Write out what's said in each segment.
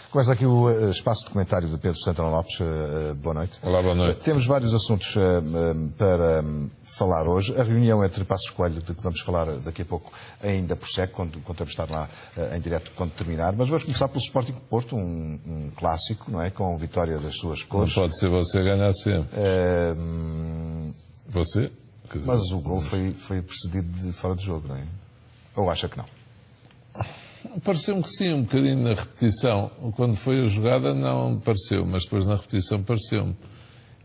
Começa aqui o espaço de comentário de Pedro Santana Lopes. Boa noite. Olá, boa noite. Temos vários assuntos para falar hoje. A reunião entre Passos Coelho, de que vamos falar daqui a pouco, ainda prossegue, quando vamos estar lá em direto quando terminar. Mas vamos começar pelo Sporting Porto, um clássico, não é? Com a vitória das suas cores. Não pode ser você ganhar sempre. Você? Mas o gol foi precedido de fora de jogo, não é? Ou acha que não? Pareceu-me que sim, um bocadinho na repetição. Quando foi a jogada não me pareceu, mas depois na repetição pareceu-me.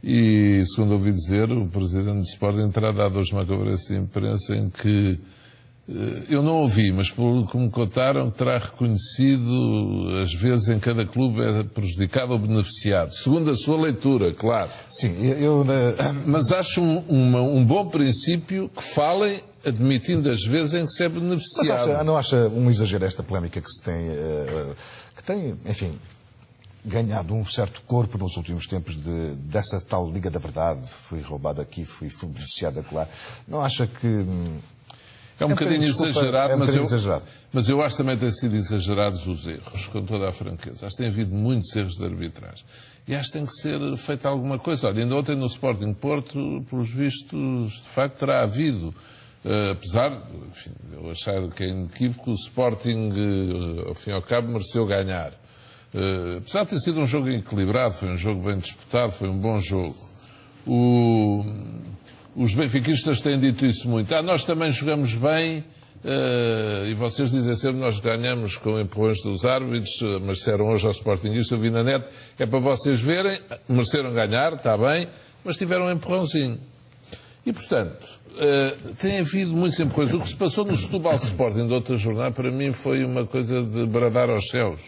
E, segundo ouvi dizer, o presidente do Sporting terá dado hoje uma conferência de imprensa em que, eu não ouvi, mas pelo que me contaram, terá reconhecido as vezes em que cada clube é prejudicado ou beneficiado, segundo a sua leitura, claro. Sim, Mas acho um bom princípio que falem admitindo as vezes em que se é beneficiado. Mas não acha um exagero esta polémica que se tem, enfim, ganhado um certo corpo nos últimos tempos dessa tal Liga da Verdade? Fui roubado aqui, fui beneficiado acolá. Não acha que... É um bocadinho exagerado, exagerado. Mas eu acho que também têm sido exagerados os erros, com toda a franqueza. Acho que tem havido muitos erros de arbitragem. E acho que tem que ser feita alguma coisa. Olha, ainda ontem no Sporting Porto, pelos vistos, de facto, terá havido. Apesar de eu achar que é inequívoco, o Sporting, ao fim e ao cabo, mereceu ganhar. Apesar de ter sido um jogo equilibrado, foi um jogo bem disputado, foi um bom jogo. Os benfiquistas têm dito isso muito. Nós também jogamos bem, e vocês dizem sempre nós ganhamos com empurrões dos árbitros, mas disseram hoje ao Sportingista, eu vi na net, é para vocês verem, mereceram ganhar, está bem, mas tiveram um empurrãozinho. E, portanto, tem havido muitos empurrões. O que se passou no Setúbal Sporting de outra jornada, para mim, foi uma coisa de bradar aos céus.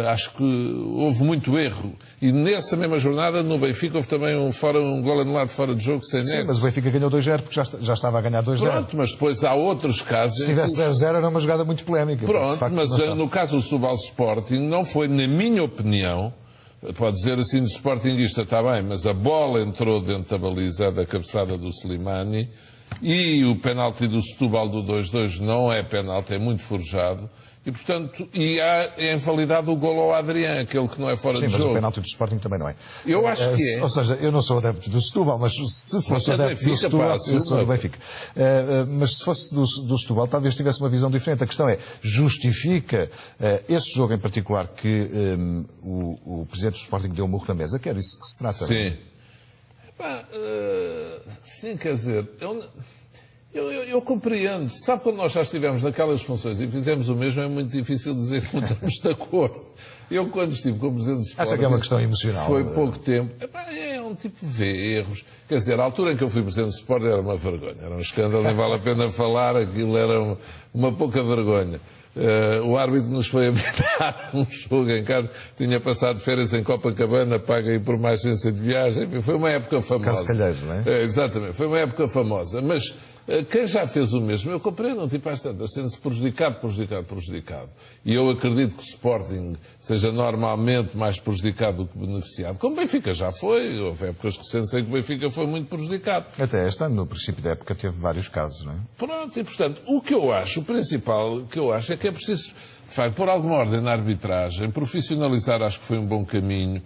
Acho que houve muito erro. E nessa mesma jornada, no Benfica, houve também um gol anulado fora de jogo, sem Sim, nexo. mas o Benfica ganhou 2-0 porque já estava a ganhar 2-0. Pronto, mas depois há outros casos... Se tivesse 0-0 era uma jogada muito polémica. Pronto, facto, mas no caso do Setúbal Sporting, não foi, na minha opinião... Pode dizer assim do Sportingista, está bem, mas a bola entrou dentro da baliza da cabeçada do Slimani e o penalti do Setúbal do 2-2 não é penalti, é muito forjado. E, portanto, é invalidado o golo ao Adrián, aquele que não é fora de jogo. Sim, mas o penalti do Sporting também não é. Eu acho que é. Ou seja, eu não sou adepto do Setúbal, mas se fosse adepto do Setúbal, eu sou do Benfica. Mas se fosse do Setúbal, talvez tivesse uma visão diferente. A questão é, justifica esse jogo em particular que o presidente do Sporting deu um murro na mesa? Que é disso que se trata. Sim. Sim, quer dizer... Eu compreendo. Sabe, quando nós já estivemos naquelas funções e fizemos o mesmo, é muito difícil dizer que não estamos de acordo. Eu, quando estive como presidente do Sporting... Acha que é uma questão emocional? Foi pouco tempo. É um tipo de erros. Quer dizer, a altura em que eu fui presidente do Sporting era uma vergonha. Era um escândalo, nem vale a pena falar. Aquilo era uma pouca vergonha. O árbitro nos foi apitar um jogo em casa, tinha passado férias em Copacabana, paga aí por uma agência de viagem. Foi uma época famosa. Caso Calheiros, não é? Exatamente, foi uma época famosa. Mas quem já fez o mesmo, eu compreendo, tipo às tantas, sendo-se prejudicado. E eu acredito que o Sporting seja normalmente mais prejudicado do que beneficiado. Como o Benfica já foi, houve épocas recentes em que o Benfica foi muito prejudicado. Até este ano, no princípio da época, teve vários casos, não é? Pronto, e portanto, o principal que eu acho é que é preciso, de facto, pôr alguma ordem na arbitragem, profissionalizar, acho que foi um bom caminho.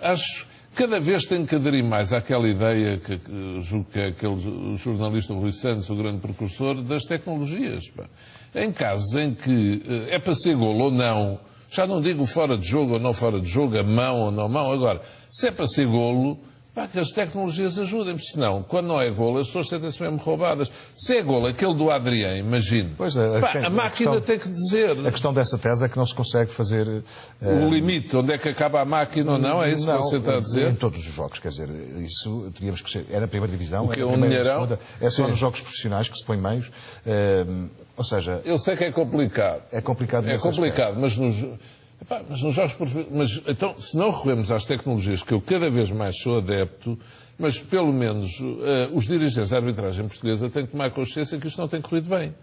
Acho cada vez tem que aderir mais àquela ideia que julgo que é aquele jornalista Rui Santos, o grande precursor das tecnologias. Em casos em que é para ser golo ou não, já não digo fora de jogo ou não fora de jogo, a mão ou não mão, agora, se é para ser golo, que as tecnologias ajudem, porque senão, quando não é golo, as pessoas sentem-se mesmo roubadas. Se é golo, aquele do Adrián, imagino. Pois é, a máquina tem que dizer. A questão dessa tese é que não se consegue fazer... O limite, onde é que acaba a máquina ou não, é isso que você está a dizer? Em todos os jogos, quer dizer, isso teríamos que ser... É na primeira divisão, é na primeira, segunda, é só nos jogos profissionais que se põe meios. Ou seja... Eu sei que é complicado. É complicado. É complicado, mas nos jogos... Mas então, se não recorremos às tecnologias, que eu cada vez mais sou adepto, mas pelo menos os dirigentes da arbitragem portuguesa têm que tomar consciência que isto não tem corrido bem.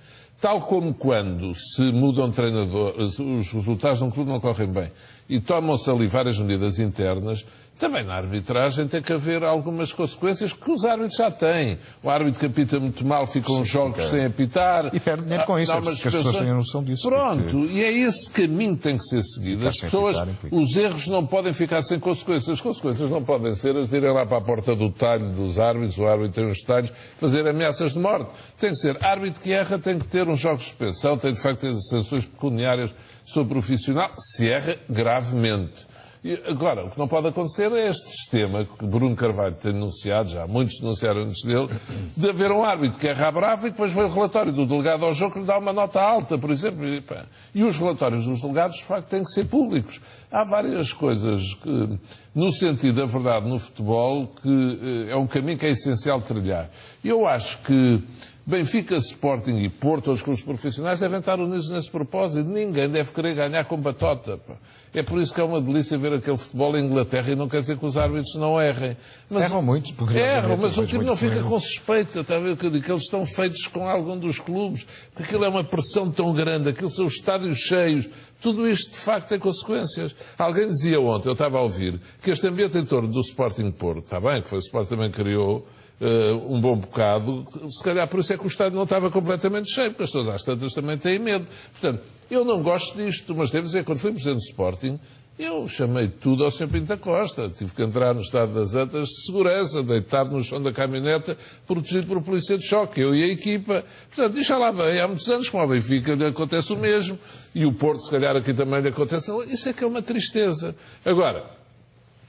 Tal como quando se mudam treinadores, os resultados de um clube não correm bem e tomam-se ali várias medidas internas, também na arbitragem tem que haver algumas consequências que os árbitros já têm. O árbitro que apita muito mal, ficam uns jogos sem apitar. E perde dinheiro com isso, é preciso que as pessoas tenham noção disso. Pronto, porque... e é esse caminho que tem que ser seguido. As pessoas, os erros não podem ficar sem consequências. As consequências não podem ser as de irem lá para a porta do talho dos árbitros, o árbitro tem uns talhos, fazer ameaças de morte. Tem que ser árbitro que erra, tem que ter uns jogos de suspensão, tem de facto ter sanções pecuniárias sobre o profissional, se erra gravemente. E agora, o que não pode acontecer é este sistema que Bruno Carvalho tem denunciado, já muitos denunciaram antes dele, de haver um árbitro que erra bravo e depois vem o relatório do delegado ao jogo que lhe dá uma nota alta, por exemplo. E os relatórios dos delegados, de facto, têm que ser públicos. Há várias coisas que, no sentido da verdade no futebol, que é um caminho que é essencial trilhar. Eu acho que Benfica, Sporting e Porto, os clubes profissionais, devem estar unidos nesse propósito. Ninguém deve querer ganhar com batota. É por isso que é uma delícia ver aquele futebol em Inglaterra e não quer dizer que os árbitros não errem. Mas, erram muitos, porque erram, mas o time não fica com suspeita. Está a ver o que eu digo? Que eles estão feitos com algum dos clubes, porque aquilo é uma pressão tão grande, aquilo são os estádios cheios. Tudo isto, de facto, tem consequências. Alguém dizia ontem, eu estava a ouvir, que este ambiente em torno do Sporting Porto, está bem, que foi o Sporting também criou, um bom bocado, se calhar por isso é que o estádio não estava completamente cheio, porque as pessoas às tantas também têm medo. Portanto, eu não gosto disto, mas devo dizer, quando fui presidente do Sporting, eu chamei tudo ao Sr. Pinto da Costa. Tive que entrar no estado das Antas de segurança, deitado no chão da caminhoneta, protegido por polícia de choque, eu e a equipa. Portanto, isto já lá vem há muitos anos, como ao Benfica lhe acontece o mesmo, e o Porto, se calhar, aqui também lhe acontece. Isso é que é uma tristeza. Agora,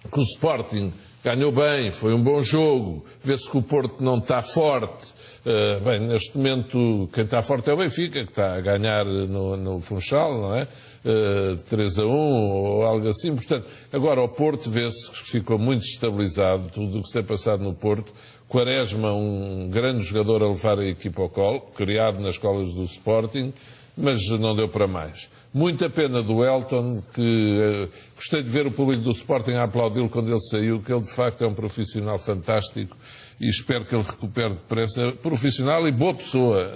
que o Sporting ganhou bem, foi um bom jogo, vê-se que o Porto não está forte. Bem, neste momento, quem está forte é o Benfica, que está a ganhar no Funchal, não é? 3-1 ou algo assim. Portanto, agora o Porto vê-se que ficou muito estabilizado, tudo o que se tem passado no Porto. Quaresma, um grande jogador a levar a equipa ao colo, criado nas escolas do Sporting, mas não deu para mais. Muita pena do Elton, que gostei de ver o público do Sporting a aplaudi-lo quando ele saiu, que ele de facto é um profissional fantástico e espero que ele recupere depressa. Profissional e boa pessoa,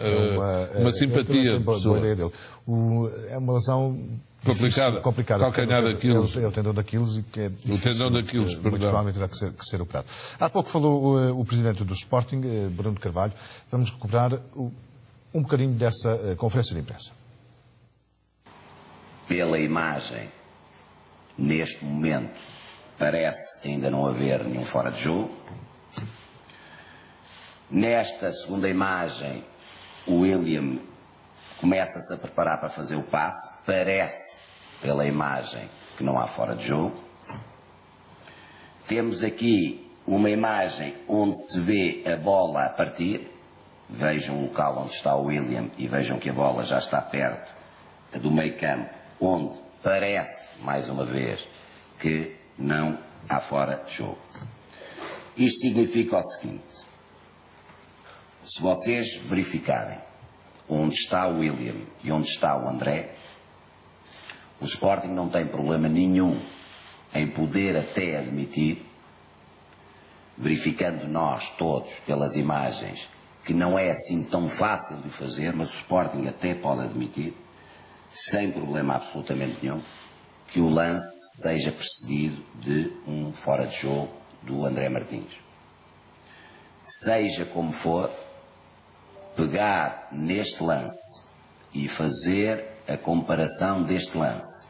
uma simpatia de pessoa. Boa ideia dele. É uma lesão complicada. Calcanhar daqueles. É o tendão daqueles e que é difícil, o tendão daqueles, muito perdão. provavelmente terá que ser operado. Há pouco falou o presidente do Sporting, Bruno Carvalho. Vamos recuperar um bocadinho dessa conferência de imprensa. Pela imagem, neste momento, parece ainda não haver nenhum fora de jogo. Nesta segunda imagem, o William começa-se a preparar para fazer o passe. Parece, pela imagem, que não há fora de jogo. Temos aqui uma imagem onde se vê a bola a partir. Vejam o local onde está o William e vejam que a bola já está perto do meio-campo, onde parece, mais uma vez, que não há fora de jogo. Isto significa o seguinte: se vocês verificarem onde está o William e onde está o André, o Sporting não tem problema nenhum em poder até admitir, verificando nós todos pelas imagens, que não é assim tão fácil de fazer, mas o Sporting até pode admitir, sem problema absolutamente nenhum, que o lance seja precedido de um fora de jogo do André Martins. Seja como for, pegar neste lance e fazer a comparação deste lance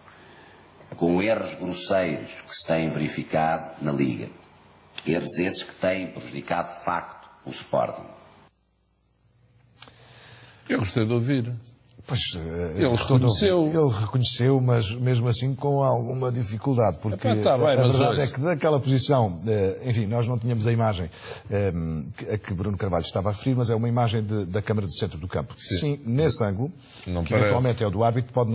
com erros grosseiros que se têm verificado na Liga, erros esses que têm prejudicado de facto o Sporting. Eu gostei de ouvir. Pois, ele reconheceu, mas mesmo assim com alguma dificuldade, porque a verdade é que daquela posição, enfim, nós não tínhamos a imagem a que Bruno Carvalho estava a referir, mas é uma imagem da câmara de centro do campo. Sim, nesse ângulo, que eventualmente é o do árbitro, pode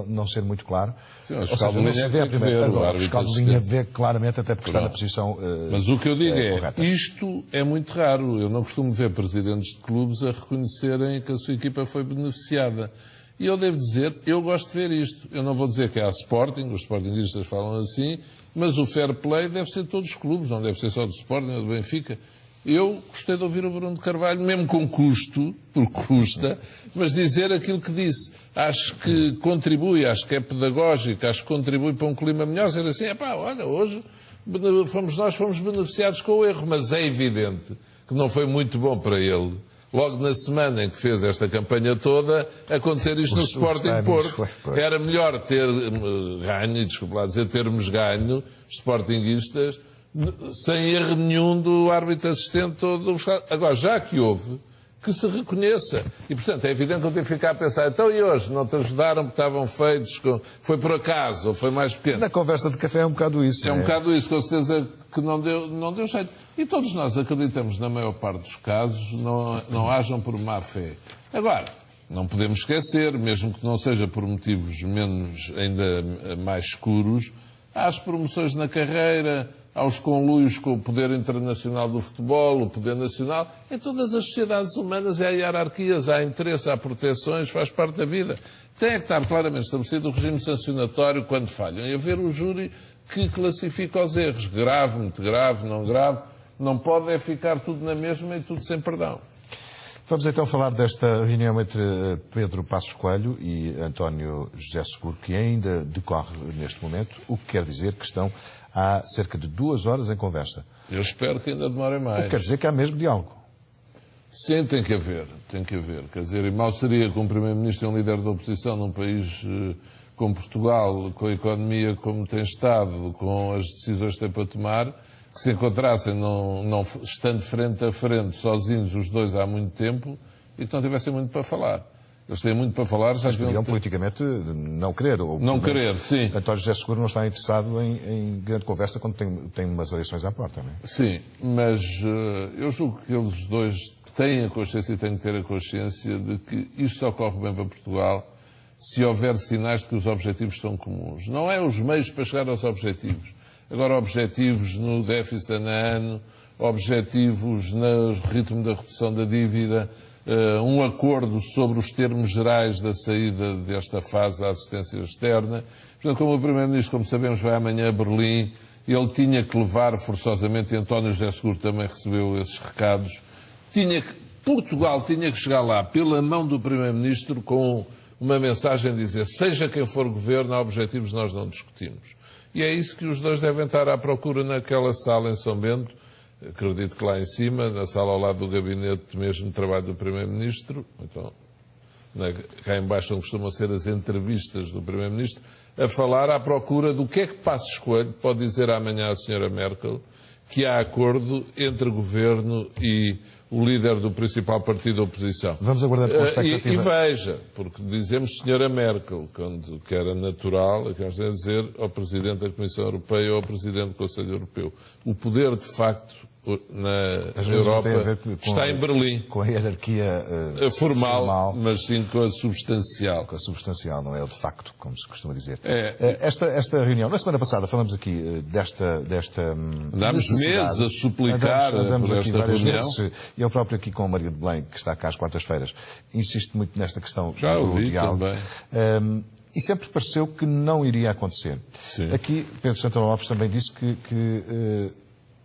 não ser muito claro. Sim, o fiscal de linha vê primeiro. Agora, o fiscal de linha vê claramente, até porque está na posição mas o que eu digo correta. Isto é muito raro. Eu não costumo ver presidentes de clubes a reconhecerem que a sua equipa foi beneficiada. E eu devo dizer, eu gosto de ver isto. Eu não vou dizer que é a Sporting, os Sportingistas falam assim, mas o fair play deve ser de todos os clubes, não deve ser só do Sporting ou do Benfica. Eu gostei de ouvir o Bruno de Carvalho, mesmo com custo, porque custa, mas dizer aquilo que disse. Acho que contribui, acho que é pedagógico, acho que contribui para um clima melhor. Dizer assim, olha, hoje fomos beneficiados com o erro, mas é evidente que não foi muito bom para ele. Logo na semana em que fez esta campanha toda, acontecer isto no Sporting Porto. Era melhor ter ganho, e desculpa lá dizer, termos ganho, os Sportinguistas, sem erro nenhum do árbitro assistente todo. Agora, já que houve, que se reconheça. E, portanto, é evidente que eu tenho que ficar a pensar, então e hoje? Não te ajudaram porque estavam feitos? Foi por acaso? Ou foi mais pequeno? Na conversa de café é um bocado isso. É um bocado isso, com certeza que não deu jeito. E todos nós acreditamos, na maior parte dos casos, não hajam por má fé. Agora, não podemos esquecer, mesmo que não seja por motivos menos, ainda mais escuros, às promoções na carreira, aos conluios com o poder internacional do futebol, o poder nacional. Em todas as sociedades humanas há hierarquias, há interesse, há proteções, faz parte da vida. Tem que estar claramente estabelecido o regime sancionatório quando falham e haver o júri que classifica os erros. Grave, muito grave, não grave. Não pode é ficar tudo na mesma e tudo sem perdão. Vamos então falar desta reunião entre Pedro Passos Coelho e António José Seguro, que ainda decorre neste momento, o que quer dizer que estão há cerca de 2 horas em conversa. Eu espero que ainda demore mais. O que quer dizer que há mesmo diálogo. Sim, tem que haver. Quer dizer, e mal seria que um Primeiro-Ministro e um líder da oposição num país como Portugal, com a economia como tem estado, com as decisões que tem para tomar, que se encontrassem, não estando frente a frente, sozinhos os dois há muito tempo, e que não tivessem muito para falar. Eles têm muito para falar, já poderiam politicamente não querer. Ou, não querer, sim. António José Seguro não está interessado em grande conversa quando tem umas eleições à porta, não é? Sim, mas eu julgo que eles dois têm a consciência e têm que ter a consciência de que isto só corre bem para Portugal se houver sinais de que os objetivos são comuns. Não é os meios para chegar aos objetivos. Agora, objetivos no déficit ano, objetivos no ritmo da redução da dívida, um acordo sobre os termos gerais da saída desta fase da assistência externa. Portanto, como o Primeiro-Ministro, como sabemos, vai amanhã a Berlim, ele tinha que levar forçosamente, e António José Seguro também recebeu esses recados, Portugal tinha que chegar lá pela mão do Primeiro-Ministro com uma mensagem a dizer, seja quem for governo, há objetivos nós não discutimos. E é isso que os dois devem estar à procura naquela sala em São Bento. Acredito que lá em cima, na sala ao lado do gabinete mesmo de trabalho do Primeiro-Ministro, então, cá em baixo onde costumam ser as entrevistas do Primeiro-Ministro, a falar à procura do que é que Passos Coelho pode dizer amanhã à Sra. Merkel, que há acordo entre o Governo e o líder do principal partido da oposição. Vamos aguardar com a expectativa. E veja, porque dizemos Sra. Merkel, quando que era natural, quer dizer ao Presidente da Comissão Europeia ou ao Presidente do Conselho Europeu. O poder, de facto, na Europa está em Berlim. Com a hierarquia formal, mas sim com a substancial. Com a substancial, não é o de facto, como se costuma dizer. Esta reunião, na semana passada falamos aqui desta Andámos meses a suplicar andamos por aqui esta várias reunião. vezes, e eu próprio aqui com o Maria de Belém, que está cá às quartas-feiras, insisto muito nesta questão Já do ouvi diálogo. também. E sempre pareceu que não iria acontecer. Sim. Aqui, Pedro Santana Lopes também disse que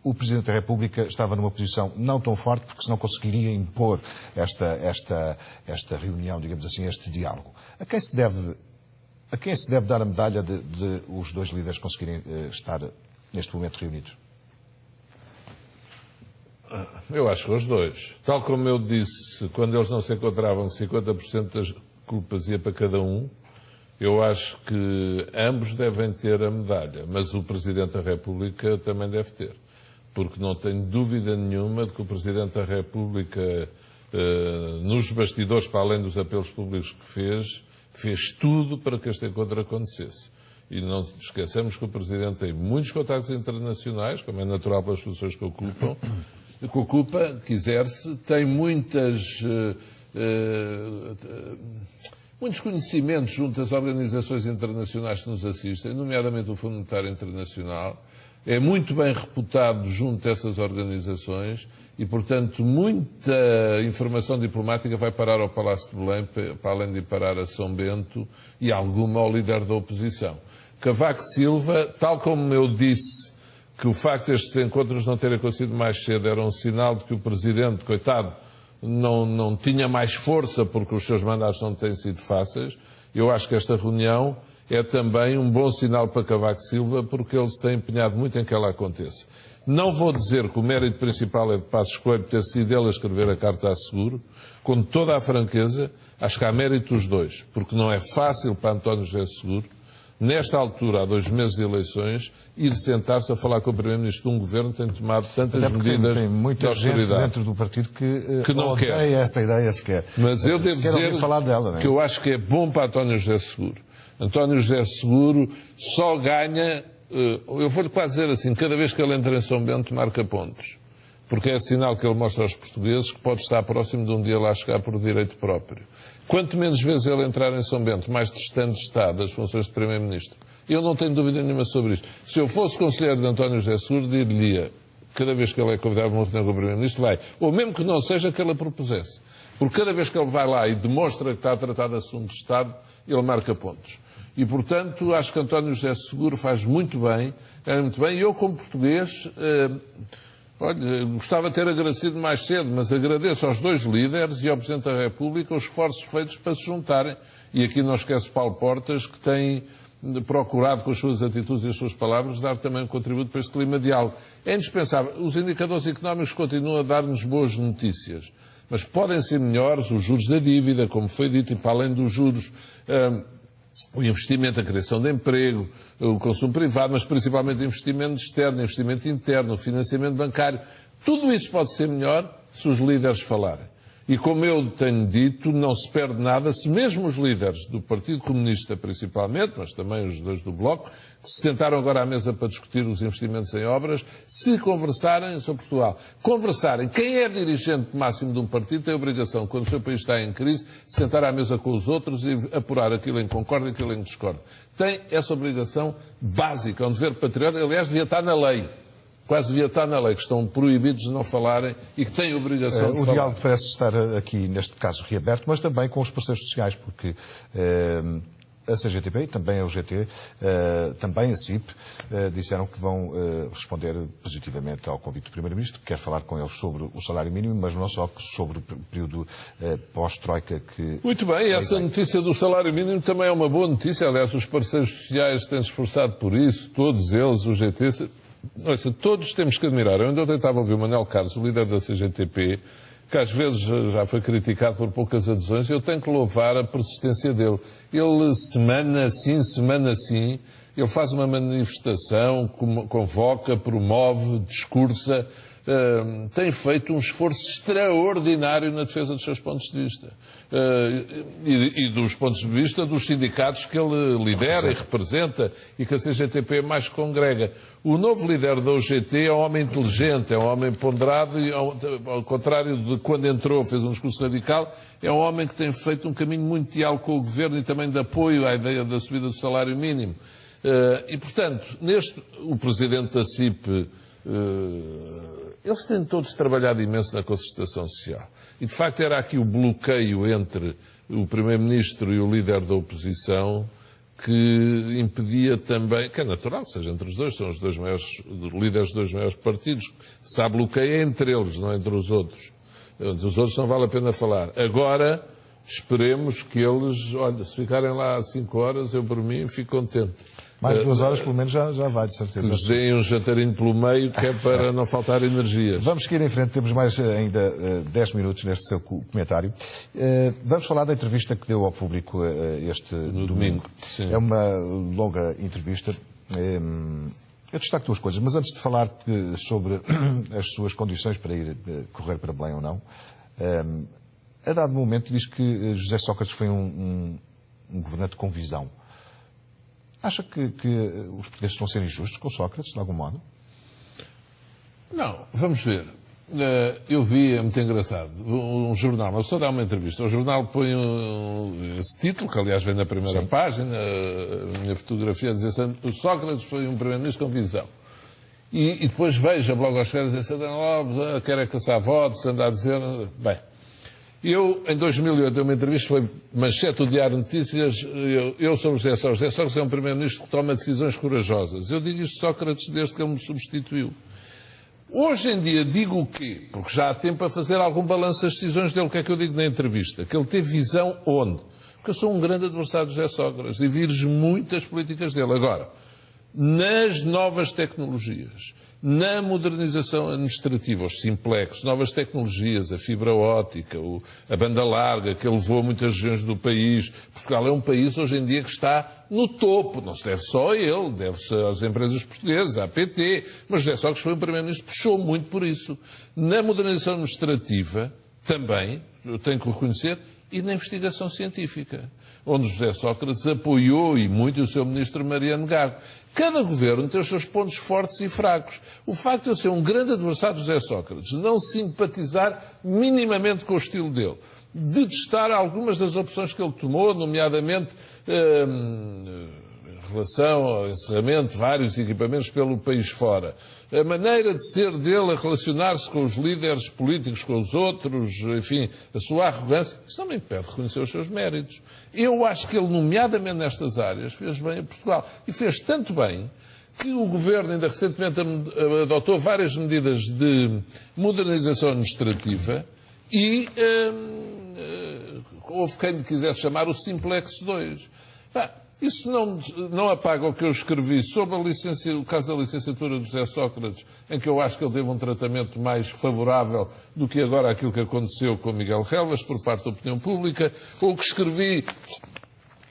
o Presidente da República estava numa posição não tão forte porque senão conseguiria impor esta reunião, digamos assim, este diálogo. A quem se deve dar a medalha de os dois líderes conseguirem estar neste momento reunidos? Eu acho que os dois. Tal como eu disse, quando eles não se encontravam, 50% das culpas ia para cada um. Eu acho que ambos devem ter a medalha, mas o Presidente da República também deve ter. Porque não tenho dúvida nenhuma de que o Presidente da República, nos bastidores, para além dos apelos públicos que fez tudo para que este encontro acontecesse. E não esqueçamos que o Presidente tem muitos contactos internacionais, como é natural pelas funções que ocupa, quiser-se, tem muitos conhecimentos junto às organizações internacionais que nos assistem, nomeadamente o Fundo Monetário Internacional. é muito bem reputado junto dessas organizações e, portanto, muita informação diplomática vai parar ao Palácio de Belém, para além de ir parar a São Bento e alguma ao líder da oposição. Cavaco Silva, tal como eu disse que o facto destes encontros não terem acontecido mais cedo era um sinal de que o Presidente, coitado, não tinha mais força porque os seus mandatos não têm sido fáceis, eu acho que esta reunião é também um bom sinal para Cavaco Silva, porque ele se tem empenhado muito em que ela aconteça. Não vou dizer que o mérito principal é de Passos Coelho ter sido ele a escrever a carta a Seguro, com toda a franqueza, acho que há mérito dos dois, porque não é fácil para António José Seguro, nesta altura, há 2 meses de eleições, ir sentar-se a falar com o Primeiro-Ministro de um governo que tem tomado tantas medidas tem muita de austeridade. gente dentro do partido que não odeia quer essa ideia sequer. Mas eu devo dizer falar dela, não é? que eu acho que é bom para António José Seguro. António José Seguro só ganha, eu vou-lhe quase dizer assim, cada vez que ele entra em São Bento marca pontos. Porque é sinal que ele mostra aos portugueses que pode estar próximo de um dia lá chegar por direito próprio. Quanto menos vezes ele entrar em São Bento, mais distante está das funções de Primeiro-Ministro. Eu não tenho dúvida nenhuma sobre isto. Se eu fosse conselheiro de António José Seguro, diria, cada vez que ele é convidado a uma reunião com o Primeiro-Ministro, vai. Ou mesmo que não seja que ele a propusesse. Porque cada vez que ele vai lá e demonstra que está a tratar de assunto de Estado, ele marca pontos. E, portanto, acho que António José Seguro faz muito bem, e eu, como português, gostava de ter agradecido mais cedo, mas agradeço aos 2 líderes e ao Presidente da República os esforços feitos para se juntarem. E aqui não esquece Paulo Portas, que tem procurado, com as suas atitudes e as suas palavras, dar também um contributo para este clima de diálogo. É indispensável. Os indicadores económicos continuam a dar-nos boas notícias, mas podem ser melhores os juros da dívida, como foi dito, e para além dos juros, o investimento, a criação de emprego, o consumo privado, mas principalmente o investimento externo, o investimento interno, o financiamento bancário. Tudo isso pode ser melhor se os líderes falarem. E como eu tenho dito, não se perde nada se mesmo os líderes do Partido Comunista, principalmente, mas também os 2 do Bloco, que se sentaram agora à mesa para discutir os investimentos em obras, se conversarem sobre Portugal. Conversarem. Quem é dirigente máximo de um partido tem a obrigação, quando o seu país está em crise, de sentar à mesa com os outros e apurar aquilo em concorda e aquilo em discorda. Tem essa obrigação básica, é um dever patriota, aliás, devia estar na lei. Quase devia estar na lei, que estão proibidos de não falarem e que têm a obrigação de falar. O diálogo parece estar aqui, neste caso, reaberto, mas também com os parceiros sociais, porque a CGTP, também a UGT, também a CIP, disseram que vão responder positivamente ao convite do Primeiro-Ministro, que quer falar com eles sobre o salário mínimo, mas não só sobre o período pós-Troika que... Muito bem, essa notícia do salário mínimo também é uma boa notícia. Aliás, os parceiros sociais têm se esforçado por isso, todos eles, o GT... Ouça, todos temos que admirar. Eu ainda tentava ouvir o Manuel Carlos, o líder da CGTP, que às vezes já foi criticado por poucas adesões. Eu tenho que louvar a persistência dele. Ele, semana sim, ele faz uma manifestação, convoca, promove, discursa, tem feito um esforço extraordinário na defesa dos seus pontos de vista. E dos pontos de vista dos sindicatos que ele lidera e representa e que a CGTP mais congrega. O novo líder da UGT é um homem inteligente, é um homem ponderado e, ao contrário de quando entrou, fez um discurso radical, é um homem que tem feito um caminho muito de diálogo com o Governo e também de apoio à ideia da subida do salário mínimo. E, portanto, o Presidente da CIP... eles têm todos trabalhado imenso na concertação social. E, de facto, era aqui o bloqueio entre o Primeiro-Ministro e o líder da oposição que impedia também, que é natural que seja entre os dois, são os 2 maiores líderes dos 2 maiores partidos, se há bloqueio é entre eles, não é entre os outros. Entre os outros não vale a pena falar. Agora, esperemos que eles, olha, se ficarem lá 5 horas, eu por mim fico contente. Mais de 2 horas, pelo menos, já vai, de certeza. Que nos deem um jantarinho pelo meio, que é para não faltar energias. Vamos seguir em frente, temos mais ainda 10 minutos neste seu comentário. Vamos falar da entrevista que deu ao público este domingo. Sim. É uma longa entrevista. Eu destaco 2 coisas, mas antes de falar sobre as suas condições para ir correr para Belém ou não, a dado momento diz que José Sócrates foi um governante com visão. Acha que os portugueses estão a ser injustos com Sócrates, de algum modo? Não, vamos ver. Eu vi, é muito engraçado, um jornal, uma pessoa dá uma entrevista, o jornal põe esse título, que aliás vem na primeira página, a minha fotografia, a dizer o Sócrates foi um primeiro-ministro com visão. E depois vejo a blogosfera dizer assim, quer caçar votos, andar a dizer... Bem, eu, em 2008, dei uma entrevista, foi manchete do Diário de Notícias, eu sou o José Sócrates. José Sócrates é um primeiro-ministro que toma decisões corajosas. Eu digo isto de Sócrates desde que ele me substituiu. Hoje em dia digo o quê? Porque já há tempo a fazer algum balanço das decisões dele. O que é que eu digo na entrevista? Que ele teve visão onde? Porque eu sou um grande adversário de José Sócrates e virjo muitas políticas dele. Agora, nas novas tecnologias, na modernização administrativa, os simplex, novas tecnologias, a fibra óptica, a banda larga, que levou a muitas regiões do país. Portugal é um país hoje em dia que está no topo. Não se deve só a ele, deve-se às empresas portuguesas, à PT. Mas José Sócrates foi um primeiro-ministro que puxou muito por isso. Na modernização administrativa, também, eu tenho que reconhecer, e na investigação científica, onde José Sócrates apoiou e muito o seu ministro Mariano Gago. Cada governo tem os seus pontos fortes e fracos. O facto de eu ser um grande adversário de José Sócrates, não simpatizar minimamente com o estilo dele, detestar algumas das opções que ele tomou, nomeadamente em relação ao encerramento de vários equipamentos pelo país fora, a maneira de ser dele a relacionar-se com os líderes políticos, com os outros, enfim, a sua arrogância, isso não me impede de reconhecer os seus méritos. Eu acho que ele, nomeadamente nestas áreas, fez bem a Portugal. E fez tanto bem que o Governo ainda recentemente adotou várias medidas de modernização administrativa e houve quem lhe quisesse chamar o Simplex 2. Isso não apaga o que eu escrevi sobre o caso da licenciatura de José Sócrates, em que eu acho que ele teve um tratamento mais favorável do que agora aquilo que aconteceu com Miguel Relvas por parte da opinião pública, ou que escrevi...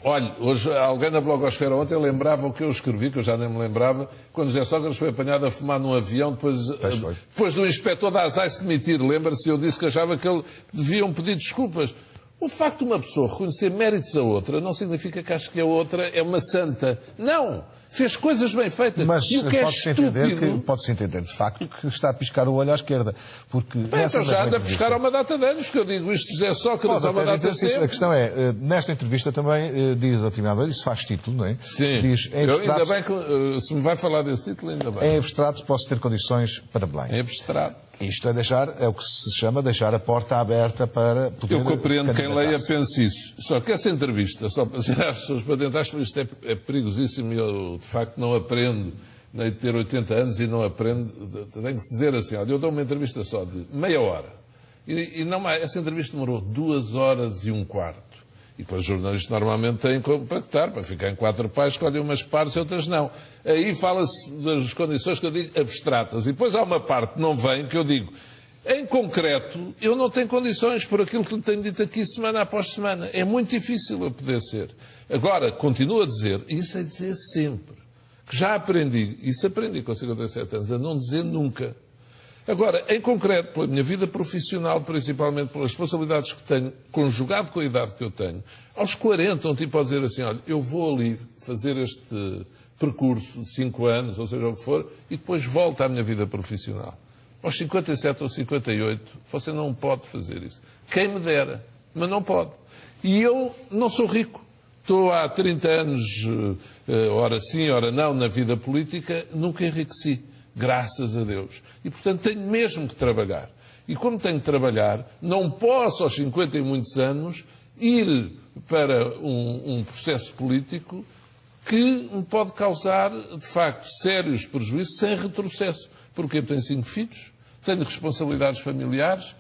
Olha, hoje alguém na blogosfera ontem lembrava o que eu escrevi, que eu já nem me lembrava, quando José Sócrates foi apanhado a fumar num avião depois do inspetor da ASAI se demitir. Lembra-se, eu disse que achava que ele deviam pedir desculpas. O facto de uma pessoa reconhecer méritos a outra não significa que acho que a outra é uma santa. Não! Fez coisas bem feitas. Mas e o que pode-se entender, de facto, que está a piscar o olho à esquerda. Porque então já anda a piscar a uma data de anos, que eu digo isto de José Sócrates há uma data de tempo. A questão é, nesta entrevista também diz a determinado, isso faz título, não é? Sim. Diz, ainda bem que, se me vai falar desse título, ainda bem. Em abstrato posso ter condições para Belém. Em abstrato. Isto é o que se chama deixar a porta aberta para poder... Eu compreendo quem leia pense isso. Só que essa entrevista, só para dizer às pessoas para tentar, isto é perigosíssimo e eu, de facto, não aprendo, nem de ter 80 anos e não aprendo, tenho que dizer assim, olha, eu dou uma entrevista só de meia hora. Essa entrevista demorou 2 horas e um quarto. E depois os jornalistas normalmente têm que compactar, para ficar em 4 páginas, escolhem umas partes e outras não. Aí fala-se das condições que eu digo abstratas. E depois há uma parte que não vem, que eu digo, em concreto, eu não tenho condições por aquilo que lhe tenho dito aqui semana após semana. É muito difícil eu poder ser. Agora, continuo a dizer, e isso é dizer sempre, que já aprendi, isso aprendi com 57 anos, a não dizer nunca. Agora, em concreto, pela minha vida profissional, principalmente pelas responsabilidades que tenho, conjugado com a idade que eu tenho, aos 40, um tipo pode dizer assim, olha, eu vou ali fazer este percurso de 5 anos, ou seja o que for, e depois volto à minha vida profissional. Aos 57 ou 58, você não pode fazer isso. Quem me dera, mas não pode. E eu não sou rico. Estou há 30 anos, ora sim, ora não, na vida política, nunca enriqueci. Graças a Deus. E, portanto, tenho mesmo que trabalhar. E como tenho que trabalhar, não posso, aos 50 e muitos anos, ir para um processo político que me pode causar, de facto, sérios prejuízos sem retrocesso. Porque eu tenho 5 filhos, tenho responsabilidades familiares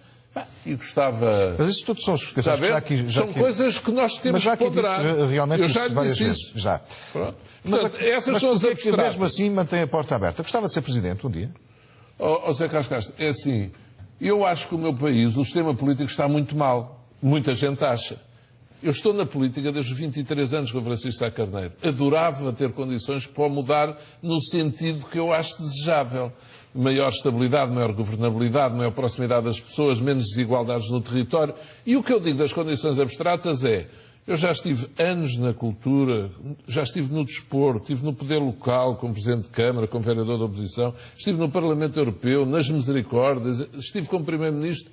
e gostava... Mas isso tudo são justificações. São coisas que nós temos que ponderar. Realmente eu já lhe disse isso. Já. Pronto. Portanto, essas são as abstratas. Mesmo assim mantém a porta aberta. Gostava de ser Presidente um dia? Zé Carlos Castro, é assim, eu acho que o meu país, o sistema político está muito mal. Muita gente acha. Eu estou na política desde os 23 anos com o Francisco Sá Carneiro. Adorava ter condições para mudar no sentido que eu acho desejável. Maior estabilidade, maior governabilidade, maior proximidade das pessoas, menos desigualdades no território. E o que eu digo das condições abstratas é, eu já estive anos na cultura, já estive no desporto, estive no poder local, como Presidente de Câmara, como vereador da oposição, estive no Parlamento Europeu, nas misericórdias, estive como Primeiro-Ministro.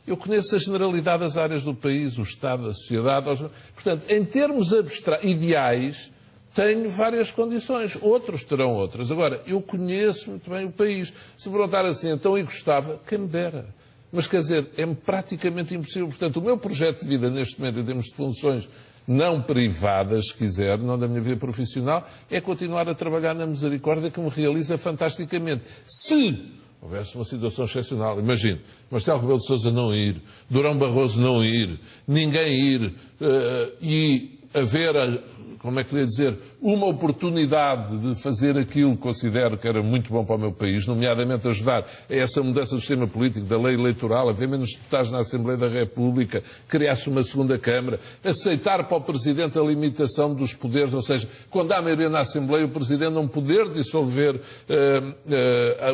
Eu conheço a generalidade das áreas do país, o Estado, a sociedade. Portanto, em termos ideais, tenho várias condições, outros terão outras. Agora, eu conheço muito bem o país. Se me perguntar assim, então e gostava, quem me dera. Mas, quer dizer, é praticamente impossível. Portanto, o meu projeto de vida, neste momento, em termos de funções não privadas, se quiser, não da minha vida profissional, é continuar a trabalhar na Misericórdia, que me realiza fantasticamente. Se houvesse uma situação excepcional, imagino, Marcelo Rebelo de Sousa não ir, Durão Barroso não ir, ninguém ir, e haver, como é que lhe ia dizer, uma oportunidade de fazer aquilo que considero que era muito bom para o meu país, nomeadamente ajudar a essa mudança do sistema político, da lei eleitoral, haver menos deputados na Assembleia da República, criar-se uma segunda Câmara, aceitar para o Presidente a limitação dos poderes, ou seja, quando há maioria na Assembleia, o Presidente não poder dissolver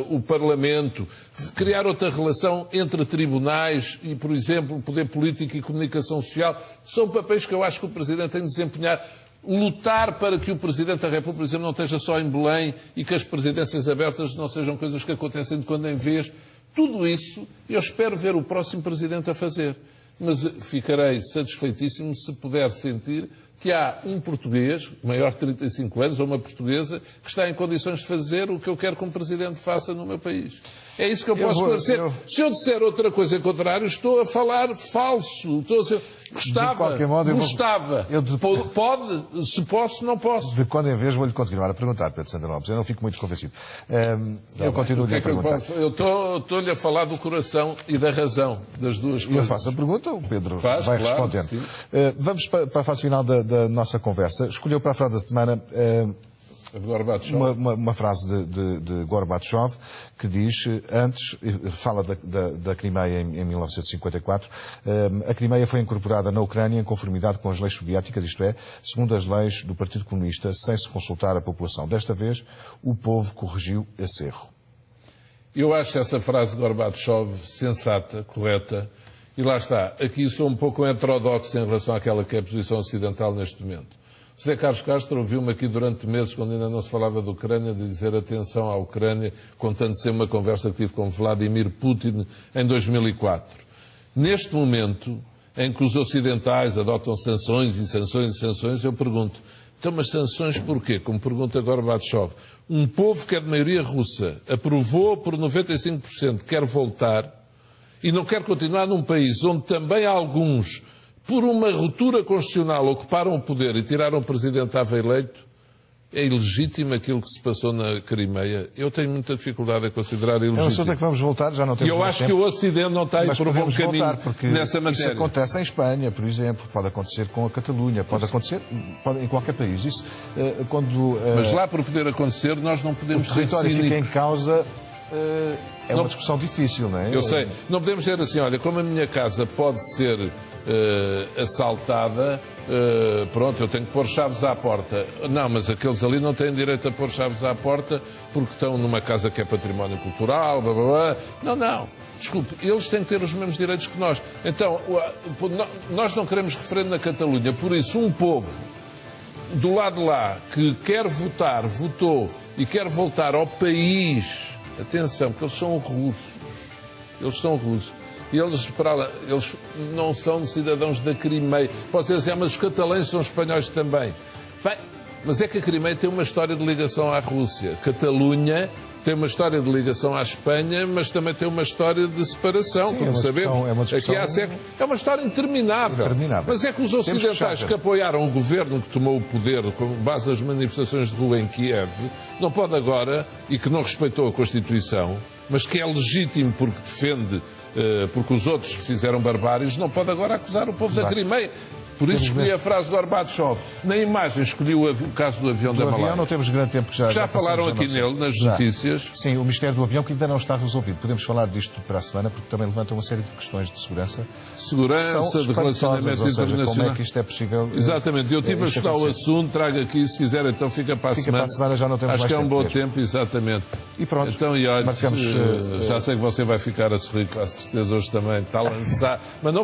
o Parlamento, criar outra relação entre tribunais e, por exemplo, poder político e comunicação social, são papéis que eu acho que o Presidente tem de desempenhar. Lutar para que o Presidente da República, por exemplo, não esteja só em Belém e que as presidências abertas não sejam coisas que acontecem de quando em vez. Tudo isso eu espero ver o próximo Presidente a fazer. Mas ficarei satisfeitíssimo se puder sentir que há um português, maior de 35 anos, ou uma portuguesa, que está em condições de fazer o que eu quero que um Presidente faça no meu país. É isso que eu posso esclarecer. Se eu disser outra coisa em contrário, estou a falar falso. Estou a dizer, gostava, pode, se posso, não posso. De quando em vez vou-lhe continuar a perguntar, Pedro Santana Lopes. Eu não fico muito convencido. Eu continuo-lhe a perguntar. Eu estou-lhe a falar do coração e da razão, das duas coisas. Eu faço a pergunta, o Pedro vai respondendo. Vamos para a fase final da nossa conversa. Escolheu para a frase da semana uma frase de Gorbachev que diz, antes, fala da Crimeia em 1954, a Crimeia foi incorporada na Ucrânia em conformidade com as leis soviéticas, isto é, segundo as leis do Partido Comunista, sem se consultar a população. Desta vez, o povo corrigiu esse erro. Eu acho essa frase de Gorbachev sensata, correta, e lá está. Aqui sou um pouco heterodoxo em relação àquela que é a posição ocidental neste momento. José Carlos Castro ouviu-me aqui durante meses, quando ainda não se falava da Ucrânia, de dizer atenção à Ucrânia, contando ser uma conversa que tive com Vladimir Putin em 2004. Neste momento, em que os ocidentais adotam sanções e sanções e sanções, eu pergunto, então, mas sanções porquê? Como pergunta Gorbachev. Um povo que é de maioria russa aprovou por 95%, quer voltar, e não quer continuar num país onde também alguns, por uma ruptura constitucional, ocuparam o poder e tiraram o Presidente que estava eleito, é ilegítimo aquilo que se passou na Crimeia. Eu tenho muita dificuldade a considerar ilegítimo. É um assunto a que vamos voltar, já não temos mais tempo. Eu acho que o Ocidente não está aí por um bom caminho nessa matéria. Isso acontece em Espanha, por exemplo, pode acontecer com a Catalunha, pode acontecer em qualquer país. Isso, mas lá, por poder acontecer, nós não podemos ser cínicos. O território fica em causa... É uma discussão difícil, não é? Eu sei. Não podemos dizer assim, olha, como a minha casa pode ser assaltada, pronto, eu tenho que pôr chaves à porta. Não, mas aqueles ali não têm direito a pôr chaves à porta porque estão numa casa que é património cultural, blá, blá, blá. Não. Desculpe, eles têm que ter os mesmos direitos que nós. Então, nós não queremos referendo na Catalunha, por isso um povo do lado de lá que quer votar, votou e quer voltar ao país. Atenção, porque eles são russos. E eles não são cidadãos da Crimeia. Pode dizer assim, mas os catalães são espanhóis também. Bem, mas é que a Crimeia tem uma história de ligação à Rússia. Catalunha tem uma história de ligação à Espanha, mas também tem uma história de separação, sim, como sabemos. Aqui há séculos. É uma história interminável. Mas é que os ocidentais que apoiaram o governo que tomou o poder com base nas manifestações de rua em Kiev, não pode agora, e que não respeitou a Constituição, mas que é legítimo porque defende, porque os outros fizeram barbáries, não pode agora acusar o povo da Crimeia. Por isso escolhi a frase do Gorbachev. Na imagem escolhi o caso do avião da Malásia. Não temos grande tempo que já falaram aqui nele, nas notícias. Sim, o mistério do avião que ainda não está resolvido. Podemos falar disto para a semana, porque também levanta uma série de questões de segurança. Segurança, de relacionamento internacional. Como é que isto é possível? Exatamente. Eu tive a estudar o assunto, trago aqui, se quiser, então fica para a semana. Para a semana, já não temos Acho mais que é um tempo bom tempo, exatamente. E pronto. Então, e olha, já sei que você vai ficar a sorrir, com a certeza hoje também. Está a lançar. Mas não